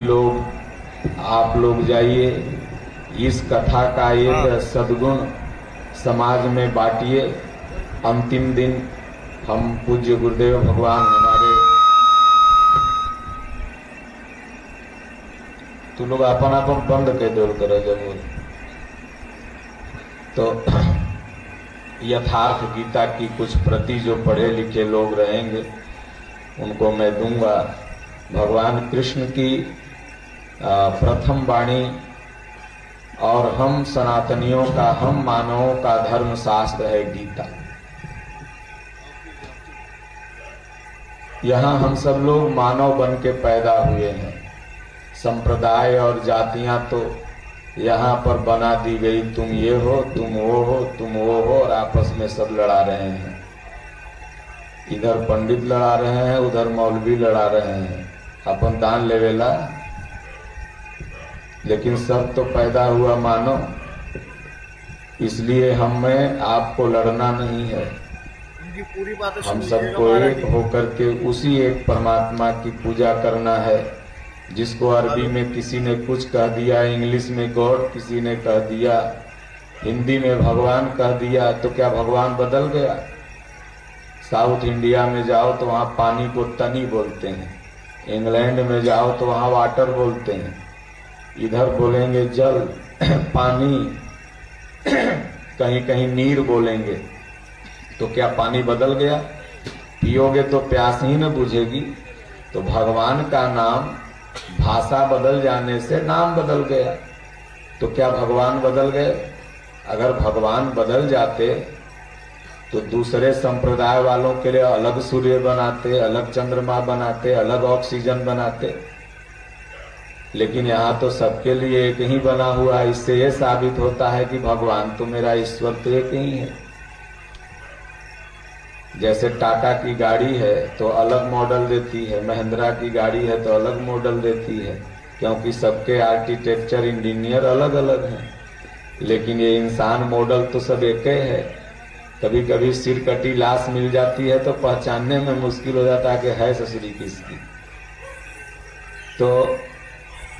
लोग आप लोग जाइए, इस कथा का एक सद्गुण समाज में बांटिए। अंतिम दिन हम पूज्य गुरुदेव भगवान हमारे, तू लोग अपन अपन बंद के दौड़ कर जब तो यथार्थ गीता की कुछ प्रति जो पढ़े लिखे लोग रहेंगे उनको मैं दूंगा। भगवान कृष्ण की प्रथम वाणी और हम सनातनियों का, हम मानवों का धर्म शास्त्र है गीता। यहाँ हम सब लोग मानव बन के पैदा हुए हैं। संप्रदाय और जातियां तो यहाँ पर बना दी गई, तुम ये हो, तुम वो हो, तुम वो हो, और आपस में सब लड़ा रहे हैं। इधर पंडित लड़ा रहे हैं, उधर मौलवी लड़ा रहे हैं, अपन दान लेवेला। लेकिन सब तो पैदा हुआ मानव, इसलिए हमें आपको लड़ना नहीं है। हम सबको एक होकर के उसी एक परमात्मा की पूजा करना है, जिसको अरबी में किसी ने कुछ कह दिया, इंग्लिश में गॉड किसी ने कह दिया, हिंदी में भगवान कह दिया, तो क्या भगवान बदल गया? साउथ इंडिया में जाओ तो वहाँ पानी को तनी बोलते हैं, इंग्लैंड में जाओ तो वहाँ वाटर बोलते हैं, इधर बोलेंगे जल पानी, कहीं कहीं नीर बोलेंगे। तो क्या पानी बदल गया? पियोगे तो प्यास ही न बुझेगी। तो भगवान का नाम, भाषा बदल जाने से नाम बदल गया। तो क्या भगवान बदल गए? अगर भगवान बदल जाते तो दूसरे संप्रदाय वालों के लिए अलग सूर्य बनाते, अलग चंद्रमा बनाते, अलग ऑक्सीजन बनाते। लेकिन यहाँ तो सबके लिए एक ही बना हुआ है। इससे यह साबित होता है कि भगवान तो मेरा ईश्वर तो एक ही है। जैसे टाटा की गाड़ी है तो अलग मॉडल देती है, महिंद्रा की गाड़ी है तो अलग मॉडल देती है, क्योंकि सबके आर्किटेक्चर इंजीनियर अलग अलग हैं। लेकिन ये इंसान मॉडल तो सब एक ही है। कभी कभी सिर कटी लाश मिल जाती है तो पहचानने में मुश्किल हो जाता है कि है ससुरी किसकी। तो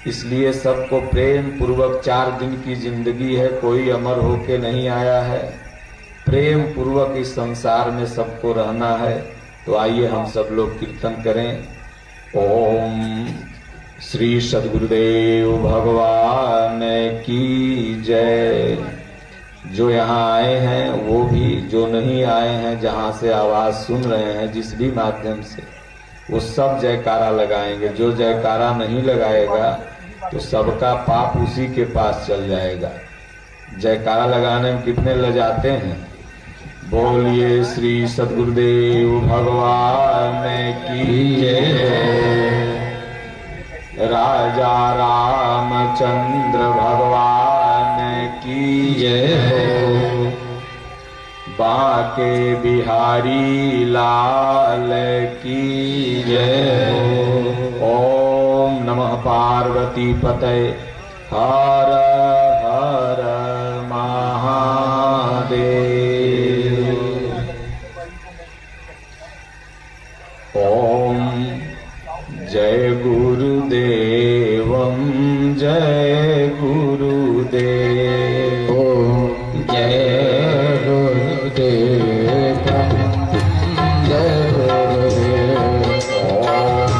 इसलिए सबको प्रेम पूर्वक, 4 दिन की जिंदगी है, कोई अमर होके नहीं आया है। प्रेम पूर्वक इस संसार में सबको रहना है। तो आइए हम सब लोग कीर्तन करें। ओम श्री सद्गुरुदेव भगवान की जय। जो यहाँ आए हैं वो भी, जो नहीं आए हैं, जहाँ से आवाज सुन रहे हैं जिस भी माध्यम से, वो सब जयकारा लगाएंगे। जो जयकारा नहीं लगाएगा तो सबका पाप उसी के पास चल जाएगा। जयकारा लगाने में कितने लजाते हैं। बोलिए श्री सद्गुरुदेव भगवान की जय। राजा रामचंद्र भगवान की जय। बांके बिहारी लाल की जय। ओम नमः पार्वती पतये हर हर महादेव। ओम जय गुरुदेवम जय गुरुदेव। ओम जय गुरुदेव जय गुरुदेव। ओम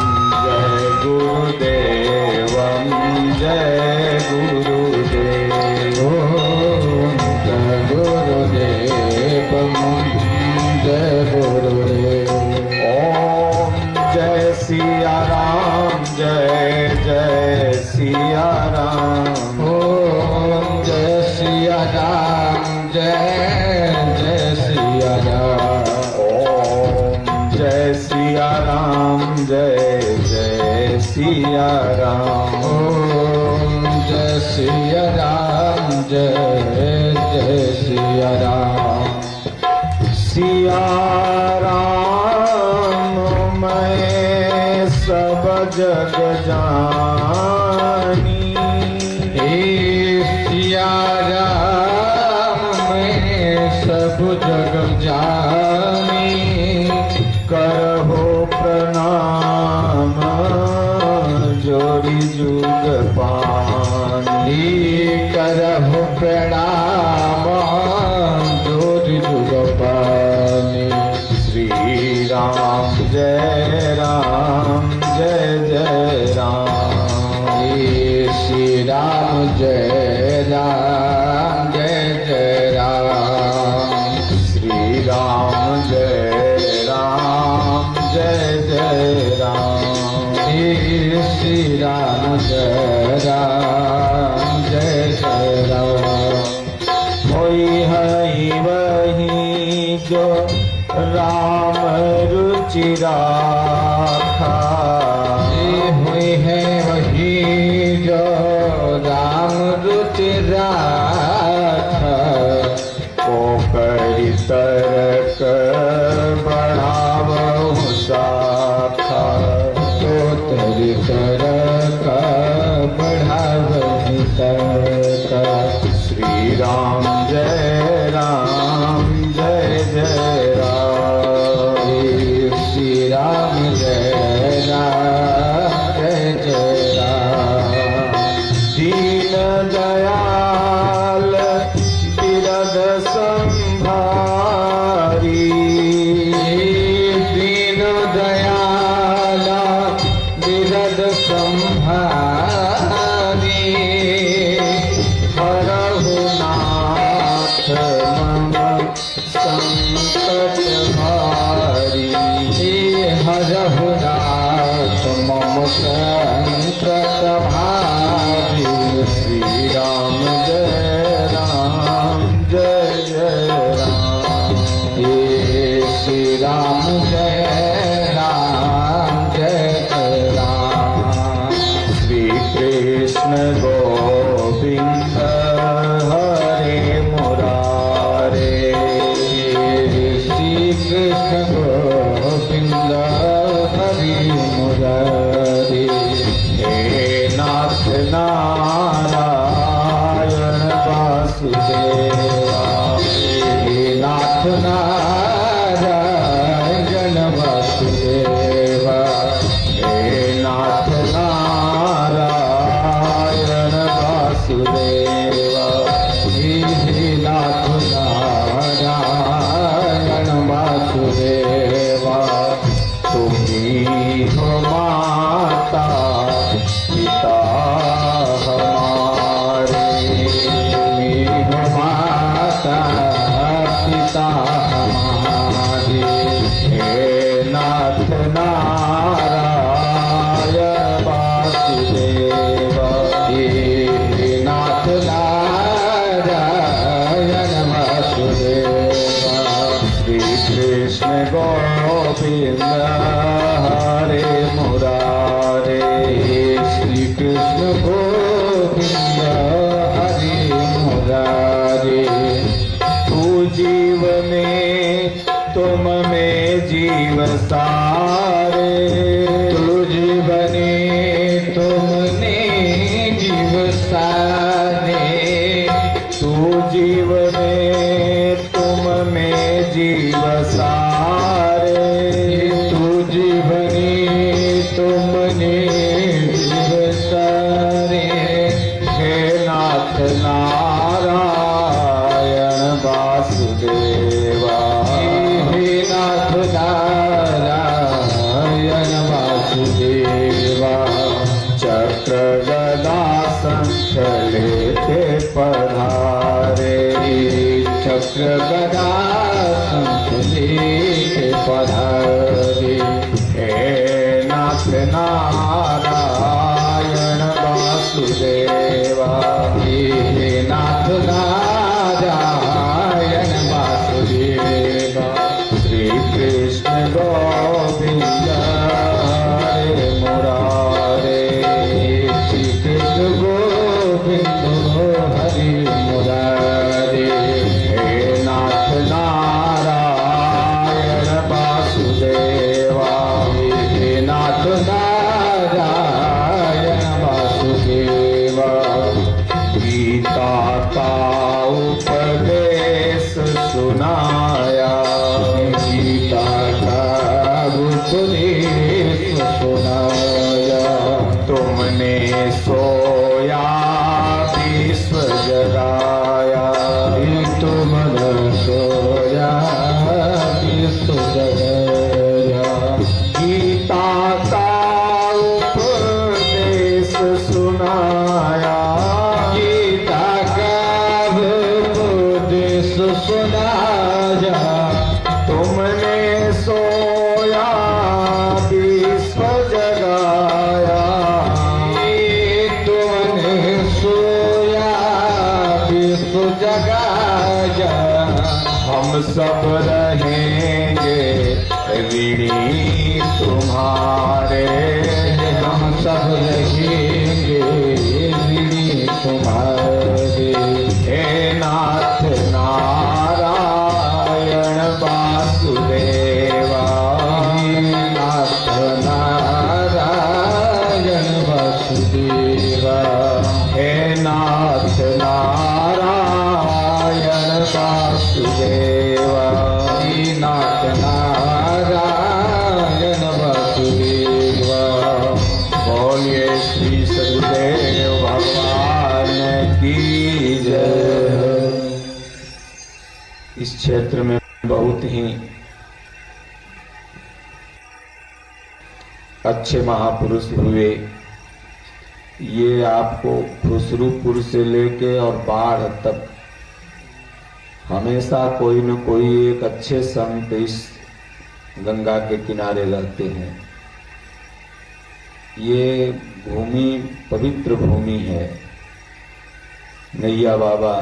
जय गुरुदेवम जय गुरुदेव। ओम जय गुरुदेवम जय गुरुदेव। ओम जय सिया राम जय जय सिया राम। ओम जय सिया राम जय जय सिया राम। ओम जय सिया राम जय जय सिया राम। ओम जय सिया राम जय जय सिया राम। सिया राम मैं सब जग जानी। सिया राम मैं सब जग जानी। करहो प्रणाम जोड़ी जो जुग पानी करहु प्रणाम जोर जुग पानी। श्री राम जय राम जय जय राम। श्री राम जय राम जय जय राम। श्री राम जय राम जय जय राम। श्री राम जय राम जय जय राम। कोई है वही जो राम रुचि राखा, हुई है वही जो राम रुचि राखा। को करी तरक बढ़ावहु शाखा। तो तेरी तरक बढ़ावहि तरका। श्री राम जय राम जय जय राम। श्री राम जय राम जय जय राम। दीन दयाल बिरद संभारी। दीन दयाल बिरद संभारी। हरहु नाथ मम संकट भारी। हरहु नाथ मम संकट भारी। श्री राम जय राम जय जय राम। श्री राम जय राम जय जय राम। श्री कृष्ण गोविंद हरे मुरारे। श्री कृष्ण गोविंद हरि मुरारी। हे नाथ नारायण वासुदेवा। हे नाथ नारायण वासुदेवा। हे नाथ नारायण वासुदेवा। हे नाथ नारायण वासुदेवा। तुम्ही हो माता पिता हमारे। तुम्ही हो माता पिता हमारे। हे नाथ नारायण वासुदेवा। हे नाथ नारायण वासुदेवा। श्री कृष्ण गोविंद हरे मुरारे। श्री कृष्ण गोविंद हरि मुरारी। तू जीव में तुम में जीव सारे। तू जीवने तुमने जीव सारे। तू जीव में तुम में जीव सारे। तू जीवने तुमने जीव सारे। हे नाथ नारायण वासुदेवा। हे नाथ नारायण वासुदेवा। चक्र गदा शंख लेते पधारे। चक्र गदा शंख लेके पधारे। हे नाथ नारायण वासुदेवा। हे नाथ नारायण वासुदेवा। श्री कृष्ण गोविंद हरे मुरारे। श्री कृष्ण गोविंद हरि मुरारी। हे नाथ नारायण हम सब रहेंगे ऋणी तुम्हारे, हम सब रहेंगे ऋणी तुम्हारे। हे नाथ नारायण वासुदेवा, नाथ नारायण वासुदेवा, हे नाथ नारायण वासुदेवा, नाथ नारायण वासुदेवा। बोलिए श्री सदगुरुदेव भगवान की जय। इस क्षेत्र में बहुत ही अच्छे महापुरुष हुए। ये आपको खुसरूपुर से लेके और बाढ़ तक हमेशा कोई न कोई एक अच्छे संत इस गंगा के किनारे रहते हैं। ये भूमि पवित्र भूमि है। नैया बाबा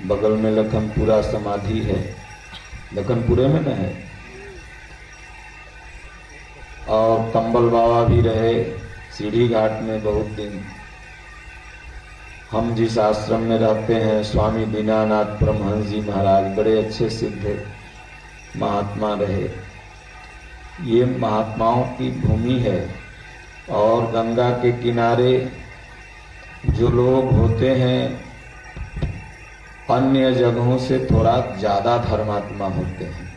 बगल में लखनपुरा समाधि है, लखनपुरे में न है, और कंबल बाबा भी रहे सीढ़ी घाट में बहुत दिन। हम जिस आश्रम में रहते हैं, स्वामी दीनानाथ परमहंस जी महाराज बड़े अच्छे सिद्ध महात्मा रहे। ये महात्माओं की भूमि है। और गंगा के किनारे जो लोग होते हैं अन्य जगहों से थोड़ा ज्यादा धर्मात्मा होते हैं।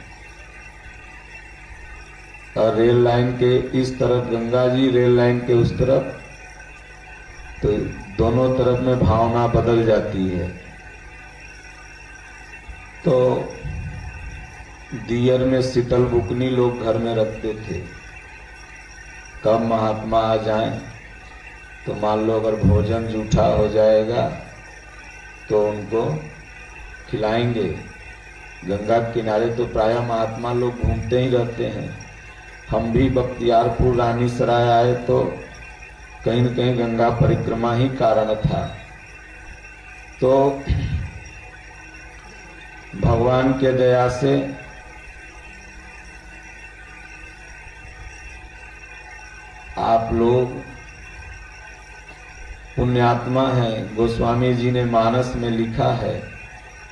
और रेल लाइन के इस तरफ गंगा जी, रेल लाइन के उस तरफ, तो दोनों तरफ में भावना बदल जाती है। तो दियर में शीतल बुकनी लोग घर में रखते थे। कब महात्मा आ जाएं तो मान लो अगर भोजन जूठा हो जाएगा तो उनको खिलाएंगे। गंगा किनारे तो प्रायः महात्मा लोग घूमते ही रहते हैं। हम भी बख्तियारपुर रानीसराय आए तो कहीं न कहीं गंगा परिक्रमा ही कारण था। तो भगवान के दया से आप लोग पुण्यात्मा हैं। गोस्वामी जी ने मानस में लिखा है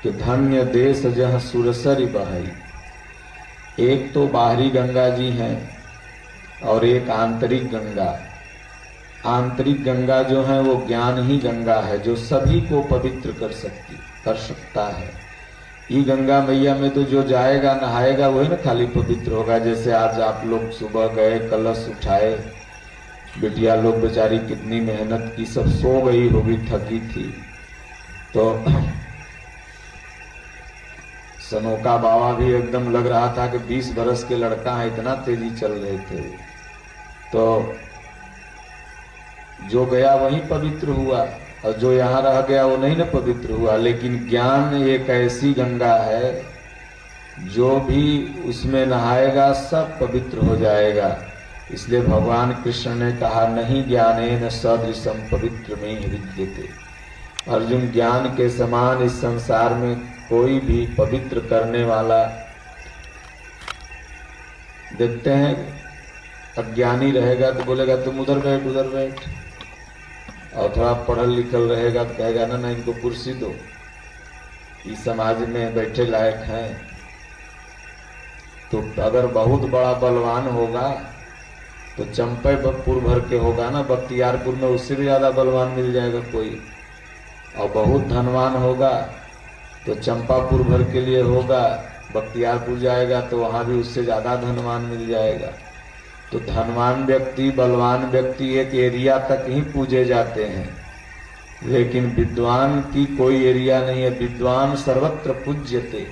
कि धन्य देश जहाँ सुरसरी बहाई। एक तो बाहरी गंगा जी हैं और एक आंतरिक गंगा। आंतरिक गंगा जो है वो ज्ञान ही गंगा है, जो सभी को पवित्र कर सकता है। ये गंगा मैया में तो जो जाएगा नहाएगा वही ना खाली पवित्र होगा। जैसे आज आप लोग सुबह गए, कलश उठाए, बिटिया लोग बेचारी कितनी मेहनत की, सब सो गई होगी, थकी थी। तो सनोका बाबा भी एकदम लग रहा था कि 20 बरस के लड़का है, इतना तेजी चल रहे थे। तो जो गया वही पवित्र हुआ और जो यहाँ रह गया वो नहीं ना पवित्र हुआ। लेकिन ज्ञान एक ऐसी गंगा है जो भी उसमें नहाएगा सब पवित्र हो जाएगा। इसलिए भगवान कृष्ण ने कहा नहीं ज्ञानेन सदृशम पवित्र में विद्यते। अर्जुन, ज्ञान के समान इस संसार में कोई भी पवित्र करने वाला देखते हैं। अज्ञानी रहेगा तो बोलेगा तुम उधर बैठ, उधर बैठ, और थोड़ा पढ़ल लिखल रहेगा तो कहेगा ना इनको कुर्सी दो, इस समाज में बैठे लायक हैं। तो अगर बहुत बड़ा बलवान होगा तो चंपापुर भर के होगा ना, बख्तियारपुर में उससे भी ज्यादा बलवान मिल जाएगा कोई। और बहुत धनवान होगा तो चंपापुर भर के लिए होगा, बख्तियारपुर जाएगा तो वहां भी उससे ज्यादा धनवान मिल जाएगा। तो धनवान व्यक्ति, बलवान व्यक्ति एक एरिया तक ही पूजे जाते हैं, लेकिन विद्वान की कोई एरिया नहीं है। विद्वान सर्वत्र पूज्यते।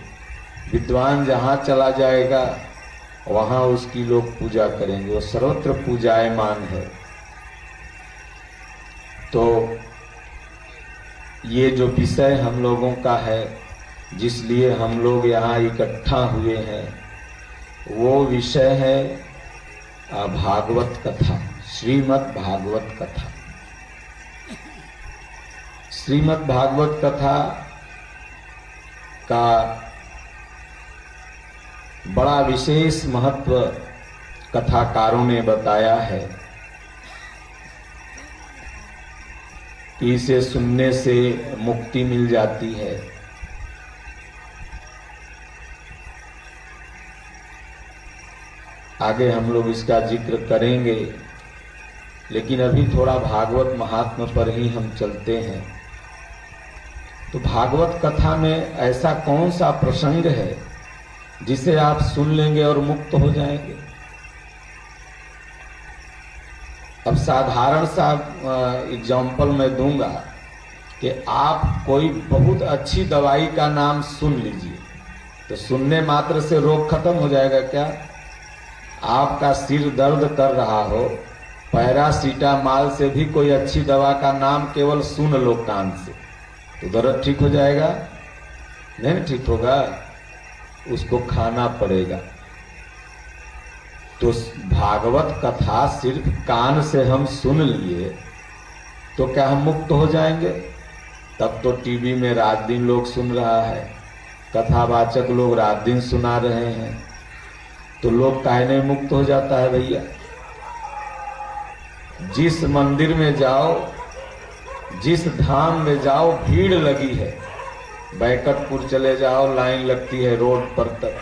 विद्वान जहां चला जाएगा वहां उसकी लोग पूजा करेंगे, वो सर्वत्र पूजायमान है। तो ये जो विषय हम लोगों का है, जिसलिए हम लोग यहाँ इकट्ठा हुए हैं, वो विषय है भागवत कथा, श्रीमद् भागवत कथा। श्रीमद् भागवत कथा का बड़ा विशेष महत्व कथाकारों ने बताया है कि इसे सुनने से मुक्ति मिल जाती है। आगे हम लोग इसका जिक्र करेंगे, लेकिन अभी थोड़ा भागवत महात्म्य पर ही हम चलते हैं। तो भागवत कथा में ऐसा कौन सा प्रसंग है जिसे आप सुन लेंगे और मुक्त हो जाएंगे? अब साधारण सा एग्जाम्पल मैं दूंगा कि आप कोई बहुत अच्छी दवाई का नाम सुन लीजिए, तो सुनने मात्र से रोग खत्म हो जाएगा क्या? आपका सिर दर्द कर रहा हो, पैरासीटामॉल से भी कोई अच्छी दवा का नाम केवल सुन लो कान से, तो दर्द ठीक हो जाएगा? नहीं ठीक होगा, उसको खाना पड़ेगा। तो भागवत कथा सिर्फ कान से हम सुन लिए तो क्या हम मुक्त हो जाएंगे? तब तो टीवी में रात दिन लोग सुन रहा है, कथावाचक लोग रात दिन सुना रहे हैं, तो लोग काहे नहीं मुक्त हो जाता है भैया? जिस मंदिर में जाओ, जिस धाम में जाओ, भीड़ लगी है। बैकटपुर चले जाओ, लाइन लगती है रोड पर तक,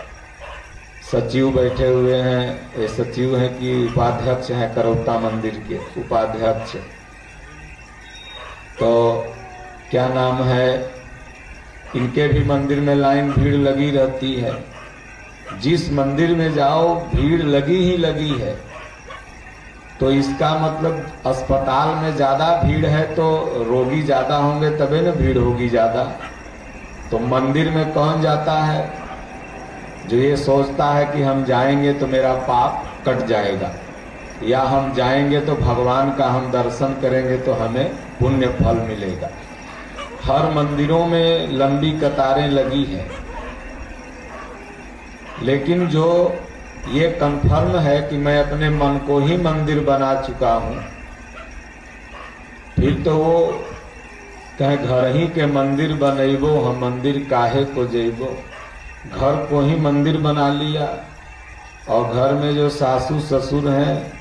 सचिव बैठे हुए हैं। ये सचिव हैं कि उपाध्यक्ष हैं करौता मंदिर के उपाध्यक्ष, तो क्या नाम है, इनके भी मंदिर में लाइन भीड़ लगी रहती है। जिस मंदिर में जाओ भीड़ लगी ही लगी है, तो इसका मतलब अस्पताल में ज्यादा भीड़ है तो रोगी ज्यादा होंगे, तबे ना भीड़ होगी ज्यादा। तो मंदिर में कौन जाता है? जो ये सोचता है कि हम जाएंगे तो मेरा पाप कट जाएगा, या हम जाएंगे तो भगवान का हम दर्शन करेंगे तो हमें पुण्य फल मिलेगा। हर मंदिरों में लंबी कतारें लगी हैं, लेकिन जो ये कन्फर्म है कि मैं अपने मन को ही मंदिर बना चुका हूं, फिर तो वो कहे घर ही के मंदिर बनैबो, हम मंदिर काहे को जइबो। घर को ही मंदिर बना लिया, और घर में जो सासू ससुर हैं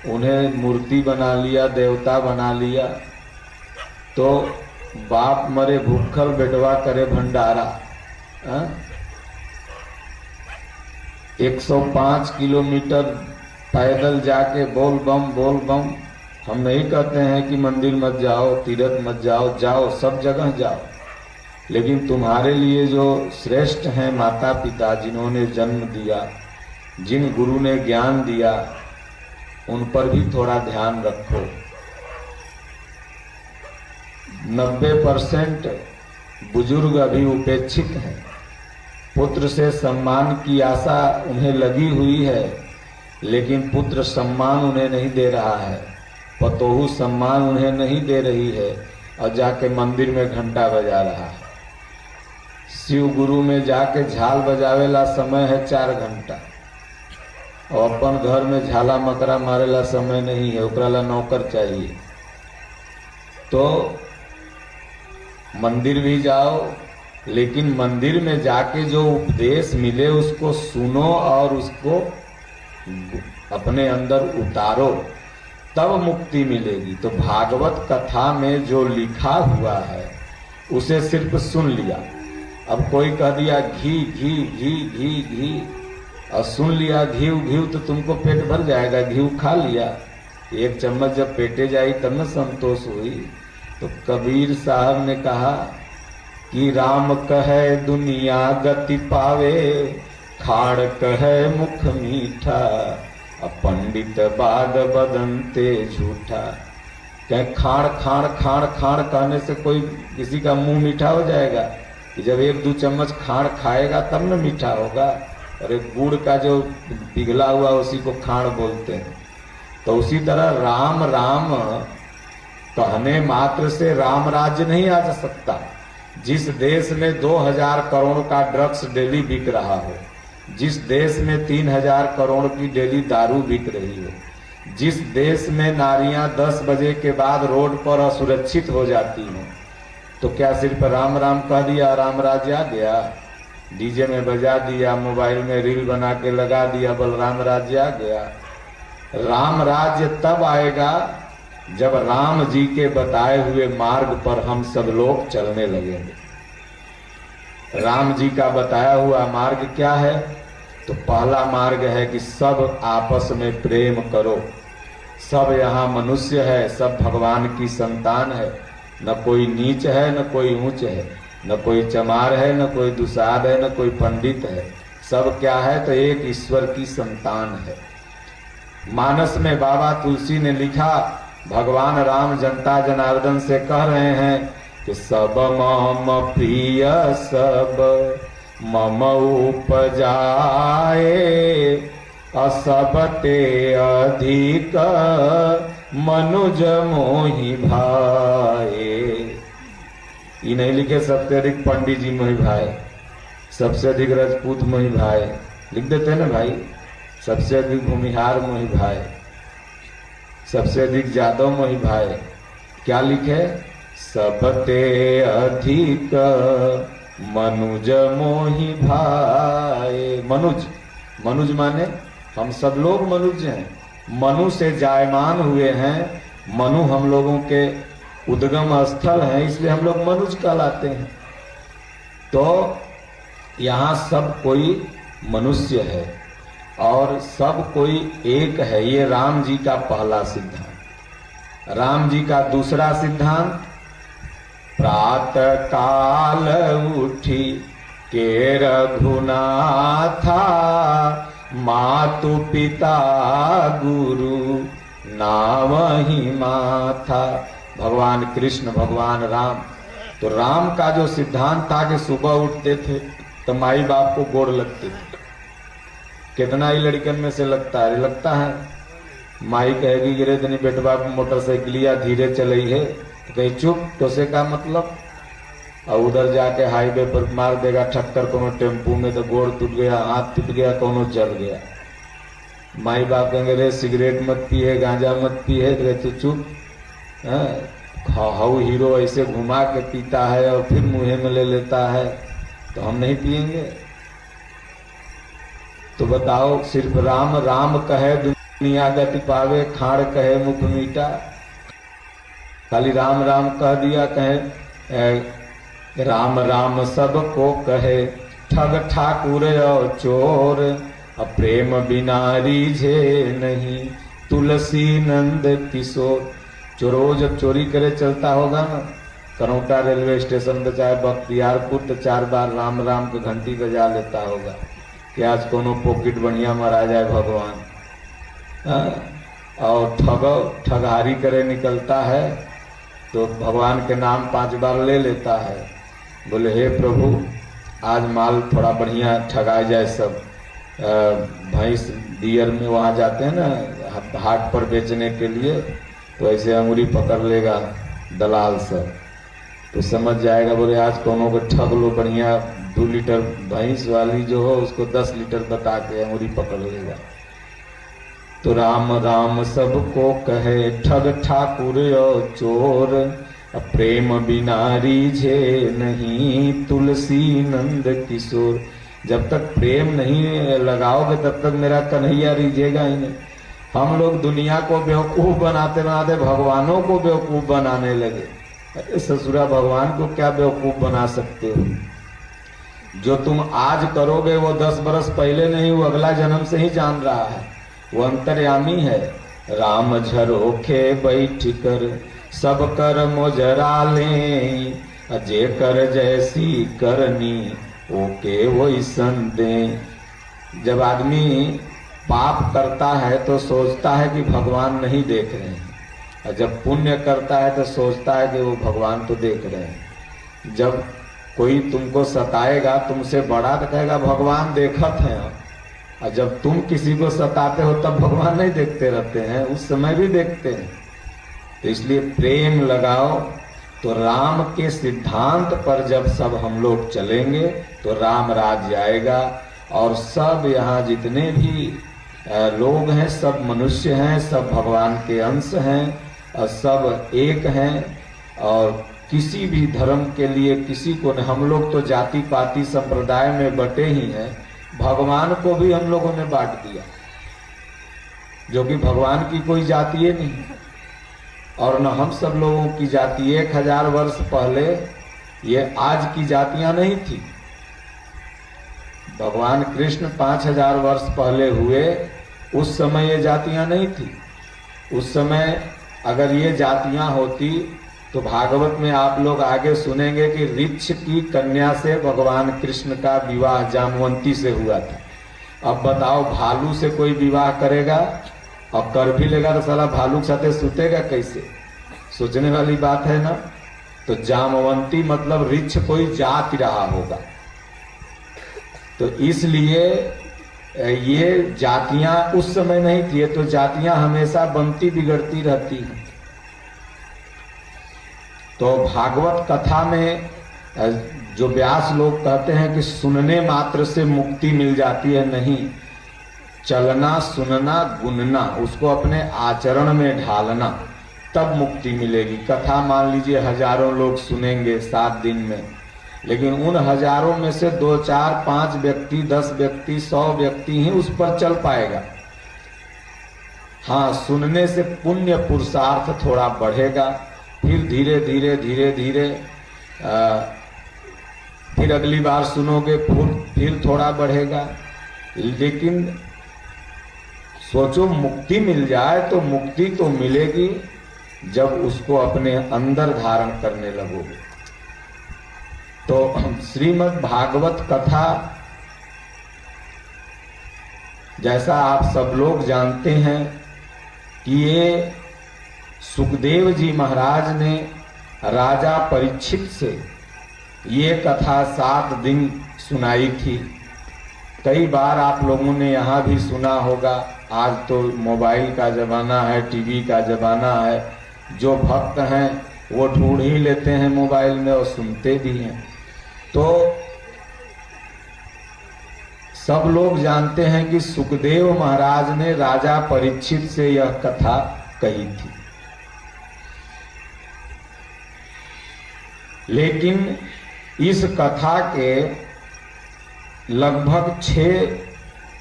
उन्हें मूर्ति बना लिया, देवता बना लिया। तो बाप मरे भूखल, बेटवा करे भंडारा। 105 किलोमीटर पैदल जाके बोल बम। हम नहीं कहते हैं कि मंदिर मत जाओ, तीर्थ मत जाओ, जाओ, सब जगह जाओ, लेकिन तुम्हारे लिए जो श्रेष्ठ हैं माता पिता, जिन्होंने जन्म दिया, जिन गुरु ने ज्ञान दिया, उन पर भी थोड़ा ध्यान रखो। 90% बुजुर्ग अभी उपेक्षित हैं। पुत्र से सम्मान की आशा उन्हें लगी हुई है, लेकिन पुत्र सम्मान उन्हें नहीं दे रहा है, पतोहू सम्मान उन्हें नहीं दे रही है, और जाके मंदिर में घंटा बजा रहा है। शिव गुरु में जाके झाल बजावेला समय है 4 घंटा, और अपन घर में झाला मकरा मारेला समय नहीं है, ओकरा ला नौकर चाहिए। तो मंदिर भी जाओ, लेकिन मंदिर में जाके जो उपदेश मिले उसको सुनो और उसको अपने अंदर उतारो, तब मुक्ति मिलेगी। तो भागवत कथा में जो लिखा हुआ है उसे सिर्फ सुन लिया। अब कोई कह दिया घी घी घी घी घी, और सुन लिया घी घी, तो तुमको पेट भर जाएगा, घी खा लिया। 1 चम्मच जब पेटे जाई तब न संतोष हुई। तो कबीर साहब ने कहा कि राम कहे दुनिया गति पावे, खाड़ कहे मुख मीठा, पंडित बाग बदनते झूठा। क्या खाड़ खाड़ खाड़ खाड़ कहने से कोई किसी का मुंह मीठा हो जाएगा? कि जब 1-2 चम्मच खाड़ खाएगा तब न मीठा होगा। और एक गुड़ का जो पिघला हुआ उसी को खाड़ बोलते हैं। तो उसी तरह राम राम कहने मात्र से राम राज्य नहीं आ सकता। जिस देश में 2000 करोड़ का ड्रग्स डेली बिक रहा हो, जिस देश में 3000 करोड़ की डेली दारू बिक रही हो, जिस देश में नारियां 10 बजे के बाद रोड पर असुरक्षित हो जाती हैं, तो क्या सिर्फ राम राम कह दिया राम राज्य आ गया? डीजे में बजा दिया, मोबाइल में रील बना के लगा दिया, बलराम राज्य आ गया। राम राज्य तब आएगा जब राम जी के बताए हुए मार्ग पर हम सब लोग चलने लगेंगे। राम जी का बताया हुआ मार्ग क्या है? तो पहला मार्ग है कि सब आपस में प्रेम करो। सब यहाँ मनुष्य है, सब भगवान की संतान है, न कोई नीच है न कोई ऊंच है, न कोई चमार है न कोई दुसाध है न कोई पंडित है। सब क्या है? तो एक ईश्वर की संतान है। मानस में बाबा तुलसी ने लिखा, भगवान राम जनता जनार्दन से कह रहे हैं कि सब मम प्रिय सब मम उपजाए, असबते अधिक मनुज मोहि भाए। ये नहीं लिखे सबसे अधिक पंडित जी मोहि भाई, सबसे अधिक राजपूत मोहि भाई, लिख देते हैं ना भाई। सबसे अधिक भूमिहार मोहि भाई, सबसे अधिक जादव मोहि भाई। क्या लिखे? सबते अधिक मनुज मोहि भाई। मनुज, मनुज माने हम सब लोग मनुज हैं, मनु से जायमान हुए हैं। मनु हम लोगों के उद्गम स्थल है, इसलिए हम लोग मनुज कहलाते हैं। तो यहाँ सब कोई मनुष्य है और सब कोई एक है। ये राम जी का पहला सिद्धांत। राम जी का दूसरा सिद्धांत, प्रातः काल उठी के रघुनाथा, मातु पिता गुरु नावहि माथा। भगवान कृष्ण, भगवान राम। तो राम का जो सिद्धांत था कि सुबह उठते थे तो माई बाप को गोड़ लगते थे। कितना ही लड़कन में से लगता है माई कहेगी गिरे तनी बेटवा मोटरसाइकिलिया धीरे चली है, तो कहीं चुप, तो से का मतलब। और उधर जाके हाईवे पर मार देगा ठक्कर कोनो टेम्पू में, तो गोड़ टूट गया, हाथ टूट गया, कोनो जल गया। माई बाप कहेंगे रे सिगरेट मत पिए, गांजा मत पिए, तो चुप। हाउ हीरो ऐसे घुमा के पीता है और फिर मुंह में ले लेता है, तो हम नहीं पिएंगे। तो बताओ, सिर्फ राम राम कहे दुनिया गति पावे, खाड़ कहे मुख मीठा। खाली राम राम कह दिया, कहे राम राम सबको कहे, ठग ठाकुर और चोर, प्रेम बिना रीझे नहीं, तुलसी नंद किशोर। चोरो जब चोरी करे चलता होगा ना करौटा रेलवे स्टेशन पे चाहे बख्तियारपुर, तो 4 बार राम राम की घंटी बजा लेता होगा कि आज कोनो पॉकेट बढ़िया मारा जाए भगवान। और ठगहारी करे निकलता है तो भगवान के नाम 5 बार ले लेता है, बोले हे प्रभु आज माल थोड़ा बढ़िया ठगा जाए। सब भैंस दियर में वहाँ जाते हैं ना हाट पर बेचने के लिए, तो ऐसे अंगुरी पकड़ लेगा दलाल सब, तो समझ जाएगा बोले आज कोनो को ठग लो बढ़िया। 2 लीटर भैंस वाली जो हो उसको 10 लीटर बता के अंगुरी पकड़ लेगा। तो राम राम सबको कहे, ठग ठाकुर और चोर, प्रेम बिना रीझे नहीं, तुलसी नंद किशोर। जब तक प्रेम नहीं लगाओगे तब तक मेरा कन्हैया रीझेगा ही नहीं। हम लोग दुनिया को बेवकूफ बनाते बनाते भगवानों को बेवकूफ बनाने लगे। अरे ससुरा, भगवान को क्या बेवकूफ बना सकते हो? जो तुम आज करोगे वो 10 बरस पहले नहीं, वो अगला जन्म से ही जान रहा है, वो अंतर्यामी है। राम झरोखे बैठ कर सब कर मोजरा ले, अजय कर जैसी करनी ओके वही सन दे। जब आदमी पाप करता है तो सोचता है कि भगवान नहीं देख रहे हैं, और जब पुण्य करता है तो सोचता है कि वो भगवान तो देख रहे हैं। जब कोई तुमको सताएगा तुमसे बड़ा, तो कहेगा भगवान देखत है, और जब तुम किसी को सताते हो तब भगवान नहीं देखते रहते हैं, उस समय भी देखते हैं। तो इसलिए प्रेम लगाओ। तो राम के सिद्धांत पर जब सब हम लोग चलेंगे तो राम राज्य आएगा, और सब यहाँ जितने भी लोग हैं सब मनुष्य हैं, सब भगवान के अंश हैं और सब एक हैं। और किसी भी धर्म के लिए किसी को नहीं, हम लोग तो जाति पाति संप्रदाय में बटे ही हैं, भगवान को भी हम लोगों ने बांट दिया, जो कि भगवान की कोई जाति है नहीं और न हम सब लोगों की जाति। 1000 वर्ष पहले ये आज की जातियां नहीं थी। भगवान कृष्ण 5000 वर्ष पहले हुए, उस समय ये जातियां नहीं थी। उस समय अगर ये जातियां होती तो भागवत में आप लोग आगे सुनेंगे कि ऋक्ष की कन्या से भगवान कृष्ण का विवाह जामवंती से हुआ था। अब बताओ, भालू से कोई विवाह करेगा और कर भी लेगा तो साला भालू के साथ सुतेगा कैसे? सोचने वाली बात है ना। तो जामवंती मतलब ऋक्ष कोई जाति रहा होगा। तो इसलिए ये जातियां उस समय नहीं थी, तो जातियां हमेशा बनती बिगड़ती रहती हैं। तो भागवत कथा में जो व्यास लोग कहते हैं कि सुनने मात्र से मुक्ति मिल जाती है, नहीं, चलना सुनना गुनना, उसको अपने आचरण में ढालना, तब मुक्ति मिलेगी। कथा मान लीजिए 1000 लोग सुनेंगे 7 दिन में, लेकिन उन 1000 में से 2 4 5 व्यक्ति 10 व्यक्ति 100 व्यक्ति ही उस पर चल पाएगा। हाँ, सुनने से पुण्य पुरुषार्थ थोड़ा बढ़ेगा, फिर धीरे धीरे धीरे धीरे फिर अगली बार सुनोगे फिर थोड़ा बढ़ेगा। लेकिन सोचो, मुक्ति मिल जाए तो मुक्ति तो मिलेगी जब उसको अपने अंदर धारण करने लगोगे। तो श्रीमद् भागवत कथा, जैसा आप सब लोग जानते हैं कि ये सुखदेव जी महाराज ने राजा परीक्षित से ये कथा 7 दिन सुनाई थी। कई बार आप लोगों ने यहाँ भी सुना होगा। आज तो मोबाइल का जमाना है, टीवी का जमाना है, जो भक्त हैं वो ढूंढ ही लेते हैं मोबाइल में और सुनते भी हैं। तो सब लोग जानते हैं कि सुखदेव महाराज ने राजा परीक्षित से यह कथा कही थी। लेकिन इस कथा के लगभग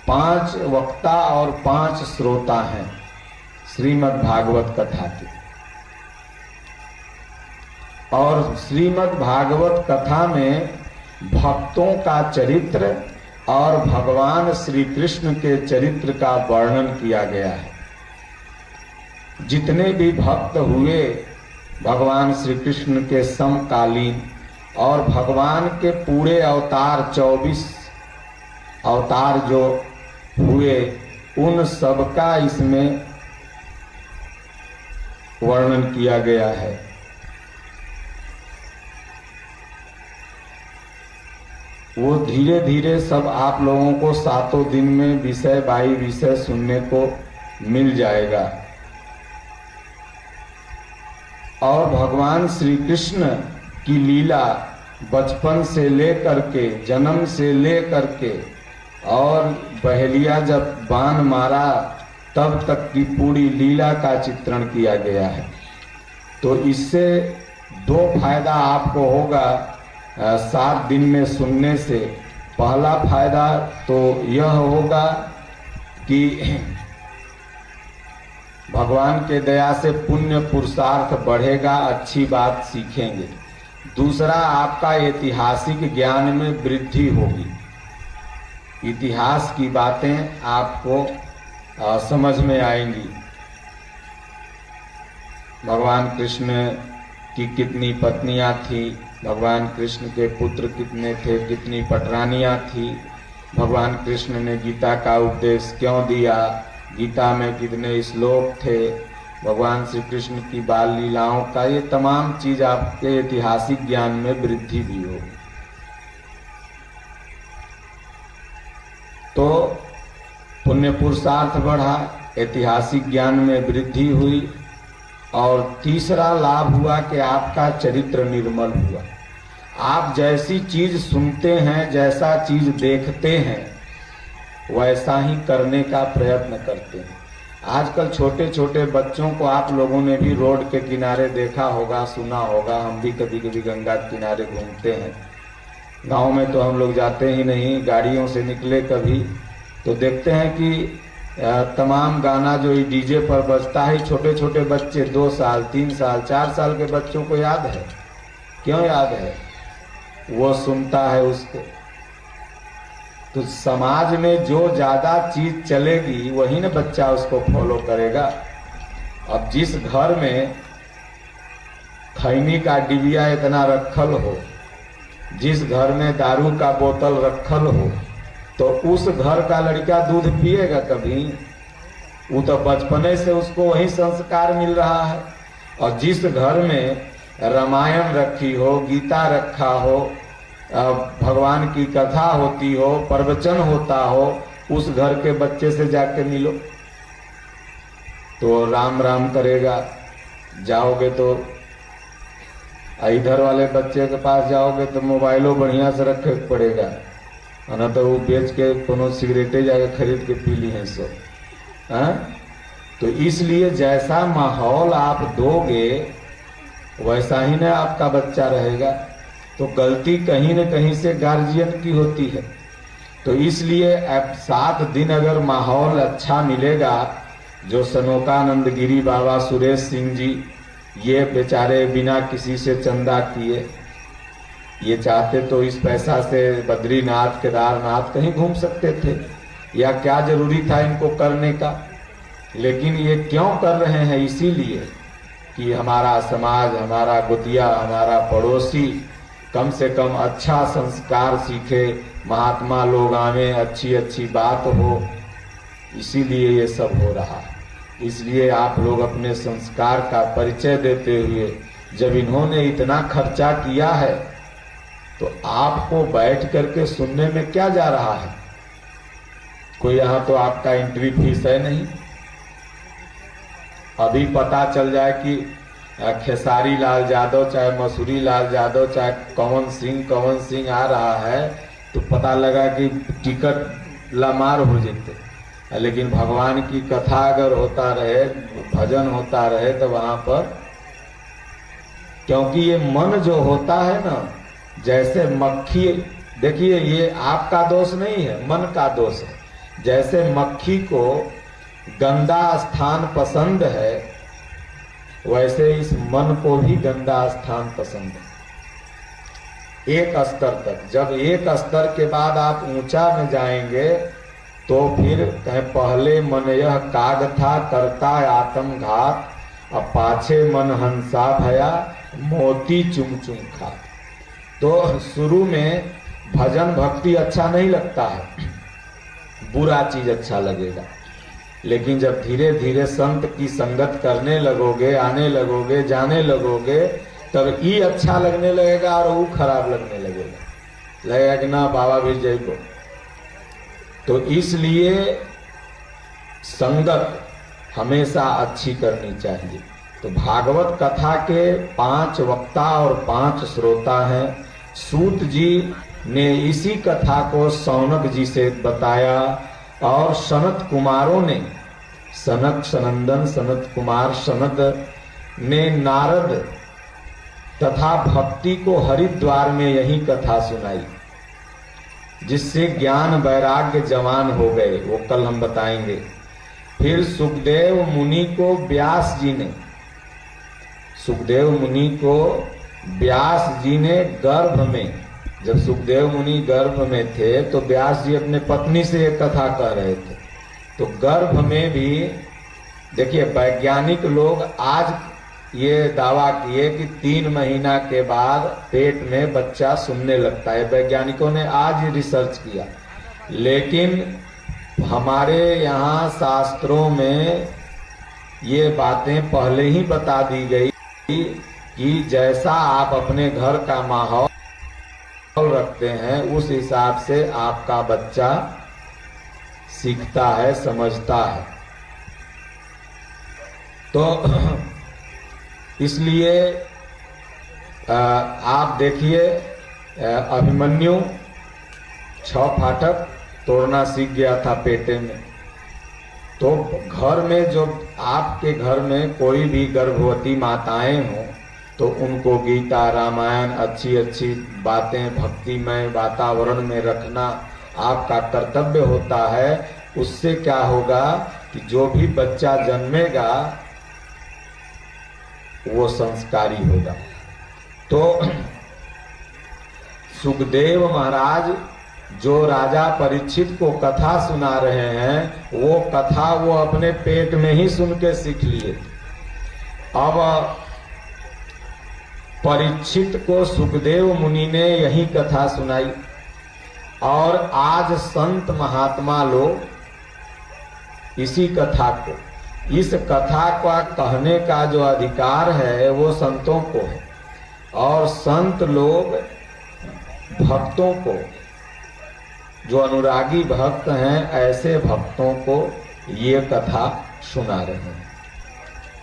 5 वक्ता और 5 श्रोता हैं श्रीमद् भागवत कथा के। और श्रीमद् भागवत कथा में भक्तों का चरित्र और भगवान श्री कृष्ण के चरित्र का वर्णन किया गया है। जितने भी भक्त हुए भगवान श्री कृष्ण के समकालीन, और भगवान के पूरे अवतार 24 अवतार जो हुए, उन सबका इसमें वर्णन किया गया है। वो धीरे धीरे सब आप लोगों को 7 दिन में विषय बाई विषय सुनने को मिल जाएगा। और भगवान श्री कृष्ण की लीला बचपन से लेकर के, जन्म से लेकर के, और बहेलिया जब बाण मारा तब तक की पूरी लीला का चित्रण किया गया है। तो इससे 2 फायदा आपको होगा 7 दिन में सुनने से। पहला फायदा तो यह होगा कि भगवान के दया से पुण्य पुरुषार्थ बढ़ेगा, अच्छी बात सीखेंगे। दूसरा, आपका ऐतिहासिक ज्ञान में वृद्धि होगी। इतिहास की बातें आपको समझ में आएंगी। भगवान कृष्ण की कितनी पत्नियां थी, भगवान कृष्ण के पुत्र कितने थे, कितनी पटरानियां थी, भगवान कृष्ण ने गीता का उपदेश क्यों दिया, गीता में कितने श्लोक थे, भगवान श्री कृष्ण की बाल लीलाओं का, ये तमाम चीज आपके ऐतिहासिक ज्ञान में वृद्धि भी होगी। तो पुण्य पुरुषार्थ बढ़ा, ऐतिहासिक ज्ञान में वृद्धि हुई, और तीसरा लाभ हुआ कि आपका चरित्र निर्मल हुआ। आप जैसी चीज सुनते हैं, जैसा चीज देखते हैं, वैसा ही करने का प्रयत्न करते हैं। आजकल छोटे छोटे बच्चों को आप लोगों ने भी रोड के किनारे देखा होगा, सुना होगा। हम भी कभी कभी गंगा के किनारे घूमते हैं। गांव में तो हम लोग जाते ही नहीं, गाड़ियों से निकले कभी तो देखते हैं कि तमाम गाना जो डीजे पर बजता है, छोटे छोटे बच्चे 2 साल 3 साल 4 साल के बच्चों को याद है। क्यों याद है? वो सुनता है उसको। तो समाज में जो ज्यादा चीज चलेगी वही ना बच्चा उसको फॉलो करेगा। अब जिस घर में खैनी का डिबिया इतना रखल हो, जिस घर में दारू का बोतल रखल हो, तो उस घर का लड़का दूध पिएगा कभी? वो तो बचपने से उसको वही संस्कार मिल रहा है। और जिस घर में रामायण रखी हो, गीता रखा हो, भगवान की कथा होती हो, प्रवचन होता हो, उस घर के बच्चे से जाके मिलो तो राम राम करेगा। जाओगे तो इधर वाले बच्चे के पास जाओगे तो मोबाइलों बढ़िया से रखे पड़ेगा, ना तो वो बेच के कोनो सिगरेटे जाके खरीद के पी ली है सो। तो इसलिए जैसा माहौल आप दोगे वैसा ही ना आपका बच्चा रहेगा। तो गलती कहीं न कहीं से गार्जियन की होती है। तो इसलिए अब 7 दिन अगर माहौल अच्छा मिलेगा, जो सनोकानंद गिरी बाबा सुरेश सिंह जी, ये बेचारे बिना किसी से चंदा किए, ये चाहते तो इस पैसा से बद्रीनाथ केदारनाथ कहीं घूम सकते थे, या क्या जरूरी था इनको करने का। लेकिन ये क्यों कर रहे हैं? इसीलिए कि हमारा समाज, हमारा गुतिया, हमारा पड़ोसी कम से कम अच्छा संस्कार सीखे, महात्मा लोग आवे, अच्छी अच्छी बात हो। इसीलिए ये सब हो रहा है। इसलिए आप लोग अपने संस्कार का परिचय देते हुए, जब इन्होंने इतना खर्चा किया है तो आपको बैठ करके सुनने में क्या जा रहा है? कोई यहाँ तो आपका एंट्री फीस है नहीं। अभी पता चल जाए कि खेसारी लाल यादव, चाहे मसूरी लाल यादव, चाहे कवन सिंह आ रहा है, तो पता लगा कि टिकट लामार हो जाते। लेकिन भगवान की कथा अगर होता रहे, भजन होता रहे, तो वहां पर, क्योंकि ये मन जो होता है ना, जैसे मक्खी, देखिए ये आपका दोष नहीं है, मन का दोष है। जैसे मक्खी को गंदा स्थान पसंद है, वैसे इस मन को भी गंदा स्थान पसंद है। एक स्तर तक, जब एक स्तर के बाद आप ऊंचा में जाएंगे तो फिर कहे पहले मन यह काग था करता आत्मघात, अब पाछे मन हंसा भया मोती चुम चुम खा। तो शुरू में भजन भक्ति अच्छा नहीं लगता है, बुरा चीज अच्छा लगेगा। लेकिन जब धीरे धीरे संत की संगत करने लगोगे, आने लगोगे, जाने लगोगे, तब ये अच्छा लगने लगेगा और वो खराब लगने लगेगा कि ना बाबा भी जैको। तो इसलिए संगत हमेशा अच्छी करनी चाहिए। तो भागवत कथा के 5 वक्ता और 5 श्रोता हैं। सूत जी ने इसी कथा को सौनक जी से बताया, और सनत कुमारों ने, सनक सनंदन सनत कुमार सनत ने नारद तथा भक्ति को हरिद्वार में यही कथा सुनाई, जिससे ज्ञान वैराग्य जवान हो गए। वो कल हम बताएंगे। फिर सुखदेव मुनि को व्यास जी ने, सुखदेव मुनि को व्यास जी ने गर्भ में, जब सुखदेव मुनि गर्भ में थे तो व्यास जी अपने पत्नी से एक कथा कह रहे थे। तो गर्भ में भी देखिए, वैज्ञानिक लोग आज ये दावा किए कि 3 महीना के बाद पेट में बच्चा सुनने लगता है। वैज्ञानिकों ने आज ही रिसर्च किया। लेकिन हमारे यहाँ शास्त्रों में ये बातें पहले ही बता दी गई कि जैसा आप अपने घर का माहौल रखते हैं, उस हिसाब से आपका बच्चा सीखता है, समझता है। तो इसलिए आप देखिए, तो घर में जो आपके घर में कोई भी गर्भवती माताएं हों तो उनको गीता रामायण अच्छी अच्छी बातें भक्तिमय वातावरण में रखना आपका कर्तव्य होता है। उससे क्या होगा कि जो भी बच्चा जन्मेगा वो संस्कारी होगा। तो सुखदेव महाराज जो राजा परीक्षित को कथा सुना रहे हैं वो कथा वो अपने पेट में ही सुन के सीख लिए। अब परीक्षित को सुखदेव मुनि ने यही कथा सुनाई और आज संत महात्मा लोग इसी कथा को, इस कथा का कहने का जो अधिकार है वो संतों को है और संत लोग भक्तों को, जो अनुरागी भक्त हैं ऐसे भक्तों को ये कथा सुना रहे हैं।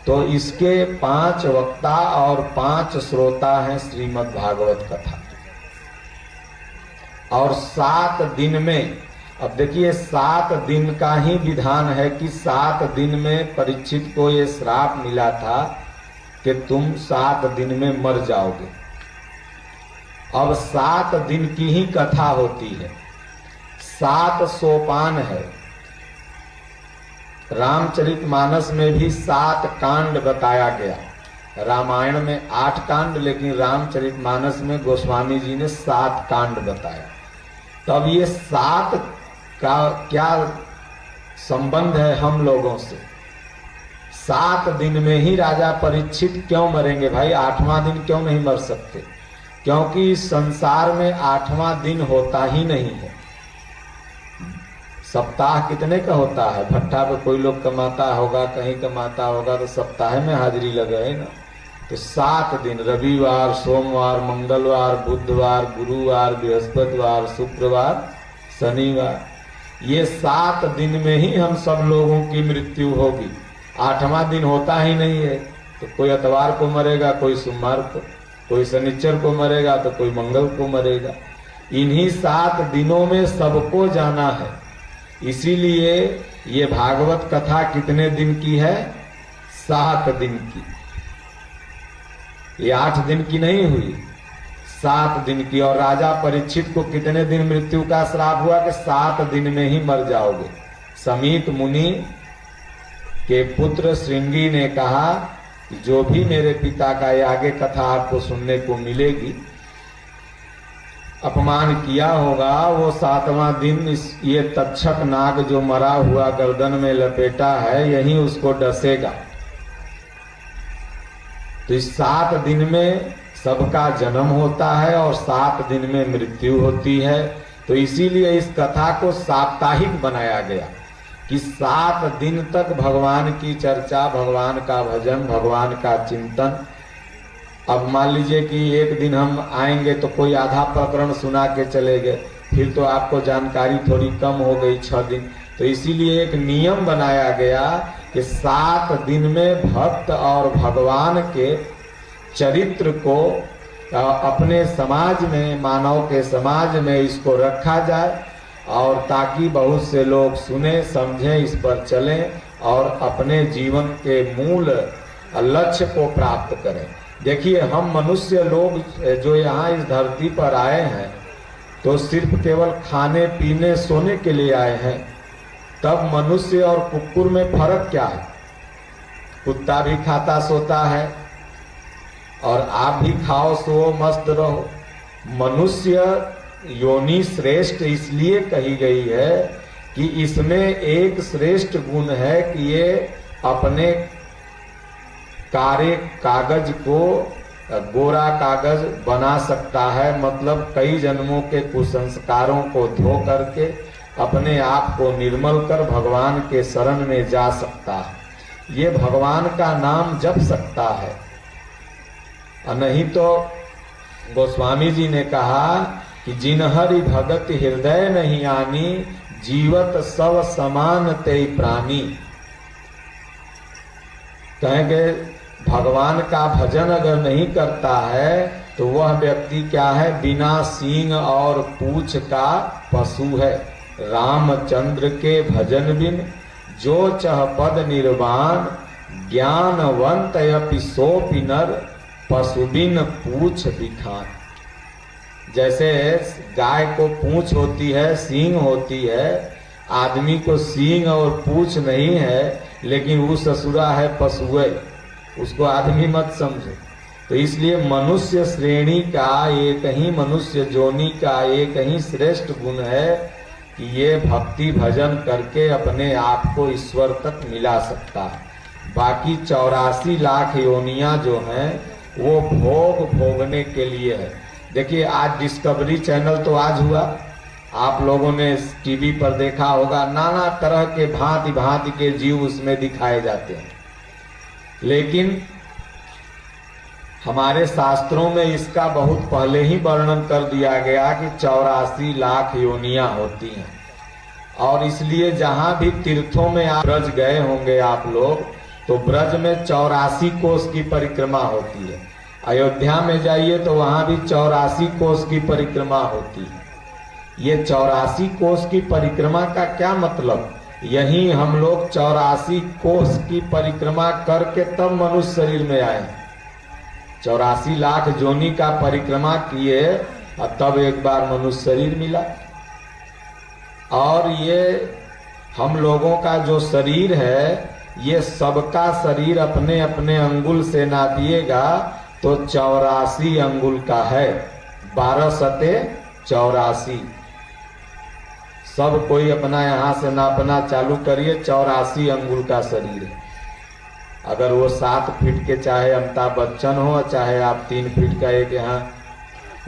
तो इसके 5 वक्ता और 5 श्रोता हैं श्रीमद् भागवत कथा। और 7 दिन में, अब देखिए 7 दिन का ही विधान है कि 7 दिन में परीक्षित को ये श्राप मिला था कि तुम 7 दिन में मर जाओगे। अब 7 दिन की ही कथा होती है, 7 सोपान है। रामचरितमानस में भी 7 कांड बताया गया। रामायण में 8 कांड, लेकिन रामचरितमानस में गोस्वामी जी ने 7 कांड बताया। तब ये 7 का क्या संबंध है हम लोगों से? 7 दिन में ही राजा परीक्षित क्यों मरेंगे भाई? 8वां दिन क्यों नहीं मर सकते? क्योंकि इस संसार में 8वां दिन होता ही नहीं है। सप्ताह कितने का होता है? भट्ठा पे कोई लोग कमाता होगा, कहीं कमाता होगा तो सप्ताह में हाजिरी लगे ना। तो 7 दिन, रविवार, सोमवार, मंगलवार, बुधवार, गुरुवार, बृहस्पतिवार, शुक्रवार, शनिवार, ये 7 दिन में ही हम सब लोगों की मृत्यु होगी। 8वां दिन होता ही नहीं है। तो कोई इतवार को मरेगा, कोई सोमवार को, कोई शनिचर को मरेगा तो कोई मंगल को मरेगा। इन्हीं 7 दिनों में सबको जाना है। इसीलिए ये भागवत कथा कितने दिन की है? 7 दिन की। ये 8 दिन की नहीं हुई, 7 दिन की। और राजा परीक्षित को कितने दिन मृत्यु का श्राप हुआ कि 7 दिन में ही मर जाओगे। समीत मुनि के पुत्र श्रृंगी ने कहा कि जो भी मेरे पिता का ये आगे कथा आपको सुनने को मिलेगी, अपमान किया होगा, वो 7वां दिन ये तक्षक नाग जो मरा हुआ गर्दन में लपेटा है यही उसको डसेगा। तो इस 7 दिन में सबका जन्म होता है और 7 दिन में मृत्यु होती है। तो इसीलिए इस कथा को साप्ताहिक बनाया गया कि 7 दिन तक भगवान की चर्चा, भगवान का भजन, भगवान का चिंतन। अब मान लीजिए कि एक दिन हम आएंगे तो कोई आधा प्रकरण सुना के चले गए, फिर तो आपको जानकारी थोड़ी कम हो गई 6 दिन। तो इसीलिए एक नियम बनाया गया कि 7 दिन में भक्त और भगवान के चरित्र को अपने समाज में, मानव के समाज में इसको रखा जाए और ताकि बहुत से लोग सुने, समझें, इस पर चलें और अपने जीवन के मूल लक्ष्य को प्राप्त करें। देखिए, हम मनुष्य लोग जो यहाँ इस धरती पर आए हैं तो सिर्फ केवल खाने पीने सोने के लिए आए हैं। तब मनुष्य और कुकुर में फर्क क्या है? कुत्ता भी खाता सोता है और आप भी खाओ सो मस्त रहो। मनुष्य योनि श्रेष्ठ इसलिए कही गई है कि इसमें एक श्रेष्ठ गुण है कि ये अपने कारे कागज को गोरा कागज बना सकता है। मतलब कई जन्मों के कुसंस्कारों को धो करके अपने आप को निर्मल कर भगवान के शरण में जा सकता है। ये भगवान का नाम जप सकता है। नहीं तो गोस्वामी जी ने कहा कि जिनहरि भगत हृदय नहीं आनी, जीवत सब समान ते प्राणी। कहेंगे भगवान का भजन अगर नहीं करता है तो वह व्यक्ति क्या है? बिना सींग और पूंछ का पशु है। रामचंद्र के भजन बिन जो चह पद निर्वाण ज्ञानवंत अपि सोपि नर पशुबिन पूछ दिखान। जैसे गाय को पूंछ होती है, सींग होती है, आदमी को सींग और पूंछ नहीं है, लेकिन वो ससुरा है पशुए, उसको आदमी मत समझो। तो इसलिए मनुष्य श्रेणी का एक ही, मनुष्य जोनी का एक ही श्रेष्ठ गुण है कि ये भक्ति भजन करके अपने आप को ईश्वर तक मिला सकता है। बाकी 84 लाख योनियां जो हैं वो भोगने के लिए है। देखिए आज डिस्कवरी चैनल तो आज हुआ, आप लोगों ने टीवी पर देखा होगा, नाना तरह के भांति भांति के जीव उसमें दिखाए जाते हैं। लेकिन हमारे शास्त्रों में इसका बहुत पहले ही वर्णन कर दिया गया कि 84 लाख योनियां होती हैं। और इसलिए जहां भी तीर्थों में आप ब्रज गए होंगे आप लोग, तो ब्रज में 84 कोस की परिक्रमा होती है। अयोध्या में जाइए तो वहां भी 84 कोस की परिक्रमा होती है। ये 84 कोस की परिक्रमा का क्या मतलब? यही हम लोग 84 कोस की परिक्रमा करके तब मनुष्य शरीर में आए। 84 लाख जोनी का परिक्रमा किए और तब एक बार मनुष्य शरीर मिला। और ये हम लोगों का जो शरीर है, ये सबका शरीर अपने अपने अंगुल से नापिएगा तो 84 अंगुल का है। 12 सते 84। सब कोई अपना यहाँ से नापना चालू करिए, 84 अंगुल का शरीर है। अगर वो 7 फीट के, चाहे अमिताभ बच्चन हो, चाहे आप 3 फीट का, एक यहाँ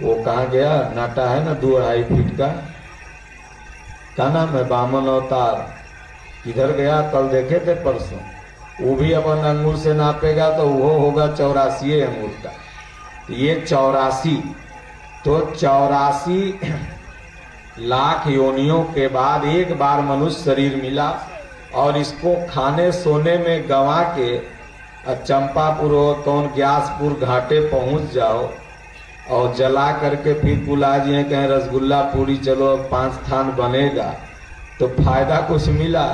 वो कहाँ गया नाटा है ना 2-2.5 फीट का नाम है बामन अवतार, इधर गया, कल देखे थे परसों, वो भी अपन अंगुल से नापेगा तो वो होगा 84 अंगुल का। तो ये 84, तो 84 लाख योनियों के बाद एक बार मनुष्य शरीर मिला। और इसको खाने सोने में गंवा के चंपापुर हो कौन ग्यासपुर घाटे पहुंच जाओ और जला करके फिर बुला दिए कहें रसगुल्ला पूरी चलो 5 थान बनेगा, तो फायदा कुछ मिला?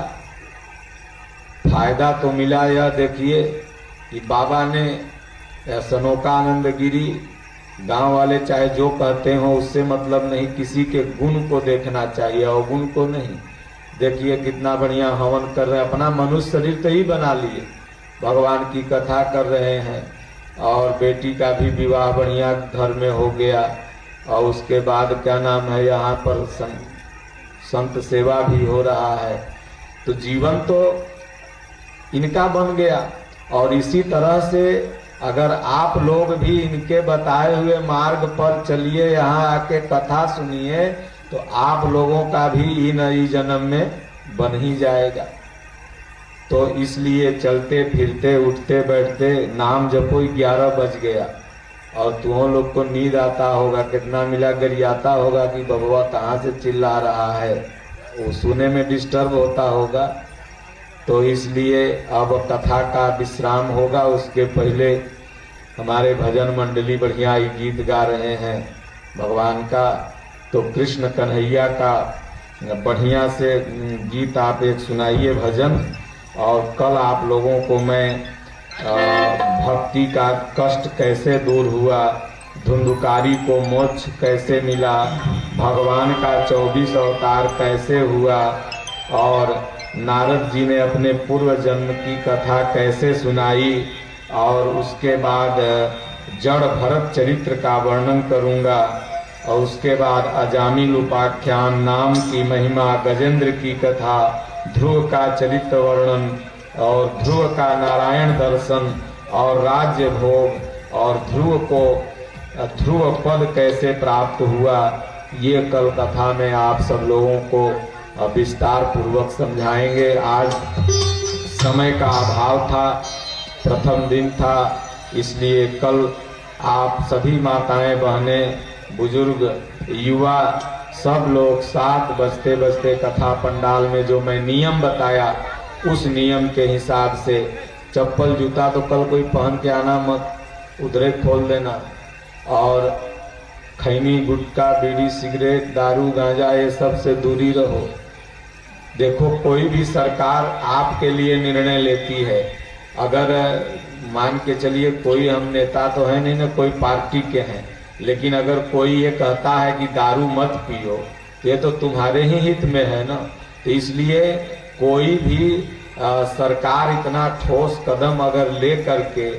फायदा तो मिला यह देखिए कि बाबा ने सनोकानंद गिरी, गांव वाले चाहे जो कहते हो उससे मतलब नहीं, किसी के गुण को देखना चाहिए और गुण को नहीं। देखिए कितना बढ़िया हवन कर रहे हैं, अपना मनुष्य शरीर तो ही बना लिए, भगवान की कथा कर रहे हैं। और बेटी का भी विवाह बढ़िया घर में हो गया। और उसके बाद क्या नाम है, यहाँ पर संत सेवा भी हो रहा है। तो जीवन तो इनका बन गया। और इसी तरह से अगर आप लोग भी इनके बताए हुए मार्ग पर चलिए, यहाँ आके कथा सुनिए, तो आप लोगों का भी इन जन्म में बन ही जाएगा। तो इसलिए चलते फिरते उठते बैठते नाम जपो, 11 बज गया और तुम लोग को नींद आता होगा, कितना मिला गरियाता होगा कि बबुआ कहाँ से चिल्ला रहा है, वो सुने में डिस्टर्ब होता होगा। तो इसलिए अब कथा का विश्राम होगा। उसके पहले हमारे भजन मंडली बढ़िया ही गीत गा रहे हैं भगवान का, तो कृष्ण कन्हैया का बढ़िया से गीत आप एक सुनाइए भजन। और कल आप लोगों को मैं भक्ति का कष्ट कैसे दूर हुआ, धुंधुकारी को मोक्ष कैसे मिला, भगवान का 24 अवतार कैसे हुआ, और नारद जी ने अपने पूर्व जन्म की कथा कैसे सुनाई, और उसके बाद जड़ भरत चरित्र का वर्णन करूंगा। और उसके बाद अजामिल उपाख्यान, नाम की महिमा, गजेंद्र की कथा, ध्रुव का चरित्र वर्णन, और ध्रुव का नारायण दर्शन, और राज्य भोग, और ध्रुव को ध्रुव पद कैसे प्राप्त हुआ, ये कल कथा में आप सब लोगों को विस्तार पूर्वक समझाएंगे। आज समय का अभाव था, प्रथम दिन था, इसलिए कल आप सभी माताएं बहनें बुजुर्ग युवा सब लोग 7 बजते बजते कथा पंडाल में जो मैं नियम बताया उस नियम के हिसाब से, चप्पल जूता तो कल कोई पहन के आना मत, उधरे खोल देना। और खैनी गुटखा बीड़ी सिगरेट दारू गांजा ये सब से दूरी रहो। देखो कोई भी सरकार आपके लिए निर्णय लेती है, अगर मान के चलिए कोई हम नेता तो है नहीं ना, कोई पार्टी के हैं, लेकिन अगर कोई ये कहता है कि दारू मत पियो तो ये तो तुम्हारे ही हित में है ना। तो इसलिए कोई भी सरकार इतना ठोस कदम अगर ले करके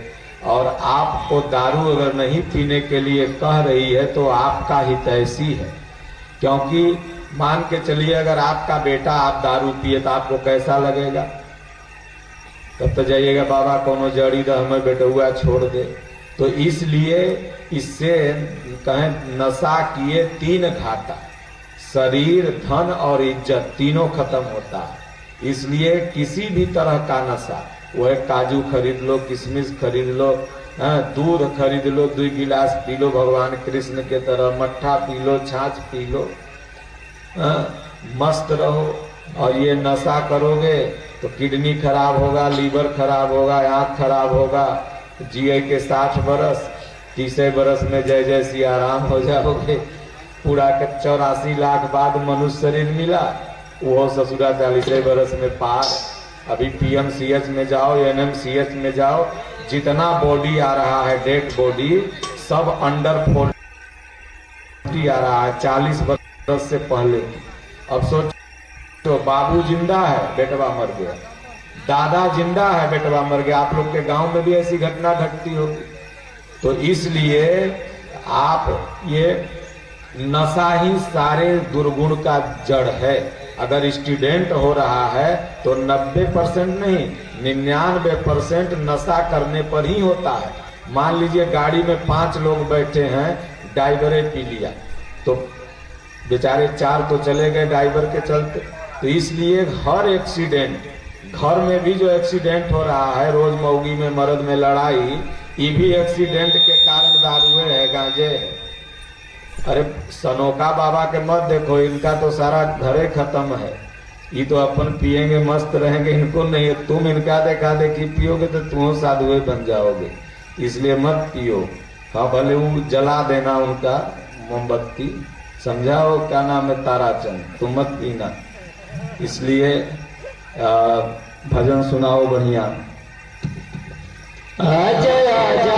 और आपको दारू अगर नहीं पीने के लिए कह रही है तो आपका हितैषी है। क्योंकि मान के चलिए अगर आपका बेटा आप दारू पिए तो आपको कैसा लगेगा? तब तो जाइएगा बाबा कोनो जड़ी हमें बेटुआ छोड़ दे। तो इसलिए इससे कहें नशा किए 3 घाटा, शरीर, धन और इज्जत तीनों खत्म होता है। इसलिए किसी भी तरह का नशा, वह काजू खरीद लो, किशमिश खरीद लो, दूध खरीद लो, 2 गिलास पी लो भगवान कृष्ण के तरह, मट्ठा पी लो, छाछ पी लो, मस्त रहो। और ये नशा करोगे तो किडनी खराब होगा, लीवर खराब होगा, आंख खराब होगा, जिए के 60 बरस, 30 बरस में जय जय सिया राम हो जाओगे। पूरा के 84 लाख बाद मनुष्य शरीर मिला, वो ससुरा 40 बरस में पार। अभी पीएमसीएच में जाओ, एनएमसीएच में जाओ, जितना बॉडी आ रहा है डेड बॉडी सब अंडर 40 आ रहा है, 40 बरस से पहले। अब सोचो बाबू जिंदा है, बेटवा मर गया, दादा जिंदा है, बेटवा मर गया। आप लोग के गांव में भी ऐसी घटना घटती होगी। तो इसलिए आप ये नशा ही सारे दुर्गुण का जड़ है। अगर स्टूडेंट हो रहा है तो 90% नहीं, 99% नशा करने पर ही होता है। मान लीजिए गाड़ी में 5 लोग बैठे हैं, ड्राइवरे पी लिया तो बेचारे 4 तो चले गए ड्राइवर के चलते। तो इसलिए हर एक्सीडेंट, घर में भी जो एक्सीडेंट हो रहा है, रोज मौगी में मर्द में लड़ाई, ये भी एक्सीडेंट के कारण दारुए है, गांजे है। अरे सनोका बाबा के मत देखो, इनका तो सारा घरे खत्म है। ये तो अपन पिएंगे मस्त रहेंगे, इनको नहीं। तुम इनका देखा देखी पियोगे तो तुम साधुए बन जाओगे, इसलिए मत पियो। हाँ भले वो जला देना उनका मोमबत्ती, समझाओ क्या नाम है ताराचंद, तुम मत पीना। इसलिए भजन सुनाओ बढ़िया। आजा आजा